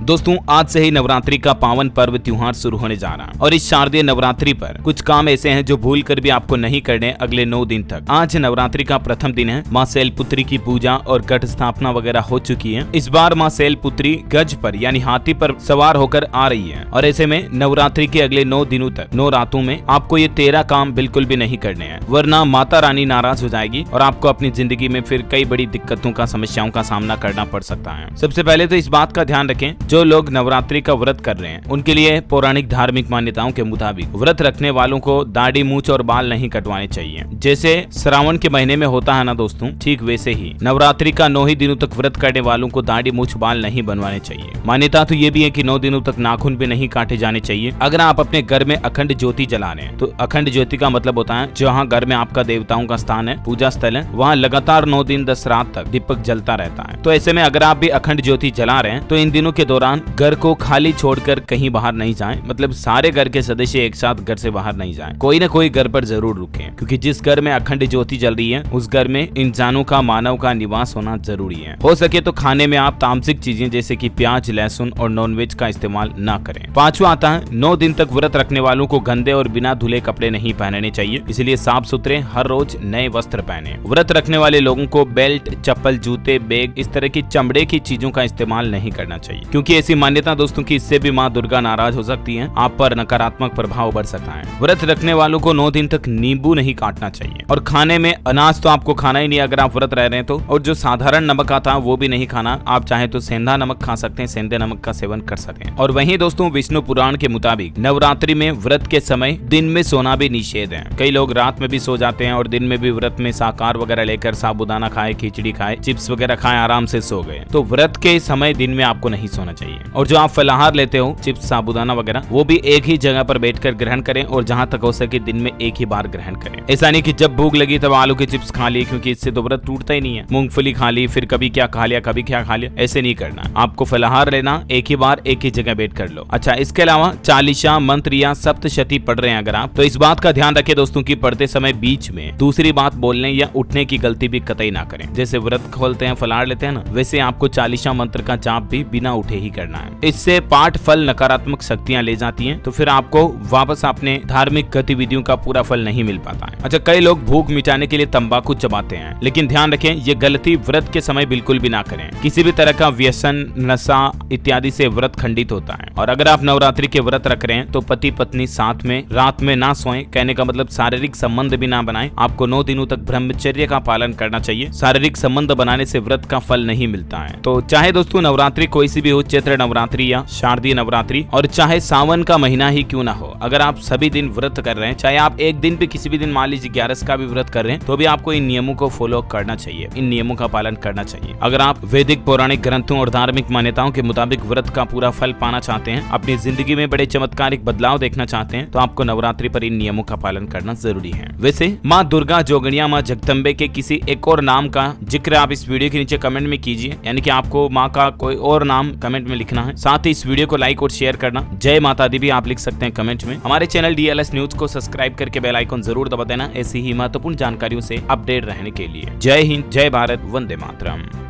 दोस्तों आज से ही नवरात्रि का पावन पर्व त्योहार शुरू होने जा रहा है और इस शारदीय नवरात्रि पर कुछ काम ऐसे हैं जो भूल कर भी आपको नहीं करने अगले 9 दिन तक। आज नवरात्रि का प्रथम दिन है। माँ शैलपुत्री की पूजा और घट स्थापना वगैरह हो चुकी है। इस बार माँ शैलपुत्री गज पर यानी हाथी पर सवार होकर आ रही है और ऐसे में नवरात्रि के अगले 9 दिनों तक 9 रातों में आपको ये 13 काम बिल्कुल भी नहीं करने हैं, वरना माता रानी नाराज हो जाएगी और आपको अपनी जिंदगी में फिर कई बड़ी दिक्कतों का समस्याओं का सामना करना पड़ सकता है। सबसे पहले तो इस बात का ध्यान रखें, जो लोग नवरात्रि का व्रत कर रहे हैं उनके लिए पौराणिक धार्मिक मान्यताओं के मुताबिक व्रत रखने वालों को दाढ़ी मूंछ और बाल नहीं कटवाने चाहिए। जैसे श्रावण के महीने में होता है ना दोस्तों, ठीक वैसे ही नवरात्रि का 9 ही दिनों तक व्रत करने वालों को दाढ़ी मूंछ बाल नहीं बनवाने चाहिए। मान्यता तो ये भी है कि 9 दिनों तक नाखून भी नहीं काटे जाने चाहिए। अगर आप अपने घर में अखंड ज्योति जला रहे हैं तो अखंड ज्योति का मतलब होता है जहाँ घर में आपका देवताओं का स्थान है, पूजा स्थल है, वहाँ लगातार 9 दिन 10 रात तक दीपक जलता रहता है। तो ऐसे में अगर आप भी अखंड ज्योति जला रहे हैं तो इन दिनों के दौरान घर को खाली छोड़कर कहीं बाहर नहीं जाएं। मतलब सारे घर के सदस्य एक साथ घर से बाहर नहीं जाएं। कोई न कोई घर पर जरूर रुकें, क्योंकि जिस घर में अखंड ज्योति जल रही है उस घर में इंसानों का, मानव का निवास होना जरूरी है। हो सके तो खाने में आप तामसिक चीजें जैसे कि प्याज, लहसुन और नॉनवेज का इस्तेमाल न करें। पांचवा आता है, 9 दिन तक व्रत रखने वालों को गंदे और बिना धुले कपड़े नहीं पहनने चाहिए, इसलिए साफ सुथरे हर रोज नए वस्त्र पहने। व्रत रखने वाले लोगों को बेल्ट, चप्पल, जूते, बैग, इस तरह की चमड़े की चीजों का इस्तेमाल नहीं करना चाहिए, क्योंकि ऐसी मान्यता दोस्तों की इससे भी माँ दुर्गा नाराज हो सकती है, आप पर नकारात्मक प्रभाव बढ़ सकता है। व्रत रखने वालों को 9 दिन तक नींबू नहीं काटना चाहिए और खाने में अनाज तो आपको खाना ही नहीं अगर आप व्रत रह रहे हैं तो। और जो साधारण नमक आता है वो भी नहीं खाना, आप चाहे तो सेंधा नमक खा सकते हैं, सेंधे नमक का सेवन कर सकते हैं। और वहीं दोस्तों विष्णु पुराण के मुताबिक नवरात्रि में व्रत के समय दिन में सोना भी निषेध है। कई लोग रात में भी सो जाते हैं और दिन में भी व्रत में शाकाहार वगैरह लेकर साबूदाना खाए, खिचड़ी खाए, चिप्स वगैरह खाए, आराम से सो गए। तो व्रत के समय दिन में आपको नहीं सोना चाहिए। और जो आप फलाहार लेते हो, चिप्स, साबूदाना वगैरह, वो भी एक ही जगह पर बैठकर ग्रहण करें और जहां तक हो सके दिन में एक ही बार ग्रहण करें। ऐसा नहीं कि जब भूख लगी तब आलू के चिप्स खा लिए, क्योंकि इससे तो व्रत टूटता ही नहीं है। मूंगफली खा ली, फिर कभी क्या खा लिया, कभी क्या खा लिया, ऐसे नहीं करना। आपको फलाहार लेना, एक ही बार एक ही जगह बैठ कर लो। अच्छा, इसके अलावा चालीसा, मंत्र या सप्तशती पढ़ रहे हैं अगर आप, तो इस बात का ध्यान रखें दोस्तों की पढ़ते समय बीच में दूसरी बात बोलने या उठने की गलती भी कतई ना करें। जैसे व्रत खोलते हैं, फलाहार लेते हैं ना, वैसे आपको चालीसा मंत्र का जाप भी बिना उठे ही करना है। इससे पाठ फल नकारात्मक शक्तियां ले जाती हैं, तो फिर आपको वापस अपने धार्मिक गतिविधियों का पूरा फल नहीं मिल पाता है। अच्छा, कई लोग भूख मिटाने के लिए तंबाकू चबाते हैं, लेकिन ध्यान रखें ये गलती व्रत के समय बिल्कुल भी ना करें। किसी भी तरह का व्यसन, नशा इत्यादि से व्रत खंडित होता है। और अगर आप नवरात्रि के व्रत रख रहे हैं तो पति पत्नी साथ में रात में ना सोएं, कहने का मतलब शारीरिक संबंध भी ना बनाएं। आपको 9 दिनों तक ब्रह्मचर्य का पालन करना चाहिए। शारीरिक संबंध बनाने से व्रत का फल नहीं मिलता है। तो चाहे दोस्तों नवरात्रि कोई सी भी हो, चैत्र नवरात्रि या शारदीय नवरात्रि, और चाहे सावन का महीना ही क्यों ना हो, अगर आप सभी दिन व्रत कर रहे हैं, चाहे आप एक दिन भी किसी भी दिन मान लीजिए 11 का भी व्रत कर रहे हैं, तो भी आपको इन नियमों को फॉलो करना चाहिए, इन नियमों का पालन करना चाहिए। अगर आप वैदिक पौराणिक ग्रंथों और धार्मिक मान्यताओं के मुताबिक व्रत का पूरा फल पाना चाहते हैं, अपनी जिंदगी में बड़े चमत्कारिक बदलाव देखना चाहते हैं, तो आपको नवरात्रि पर इन नियमों का पालन करना जरूरी है। वैसे माँ दुर्गा, जोगणिया, माँ जगदम्बे के किसी एक और नाम का जिक्र आप इस वीडियो के नीचे कमेंट में कीजिए, यानी कि आपको माँ का कोई और नाम कमेंट में लिखना है। साथ ही इस वीडियो को लाइक और शेयर करना। जय माता दी भी आप लिख सकते हैं कमेंट में। हमारे चैनल DLS न्यूज को सब्सक्राइब करके बेल आइकन जरूर दबा देना, ऐसी ही महत्वपूर्ण जानकारियों से अपडेट रहने के लिए। जय हिंद, जय भारत, वंदे मातरम।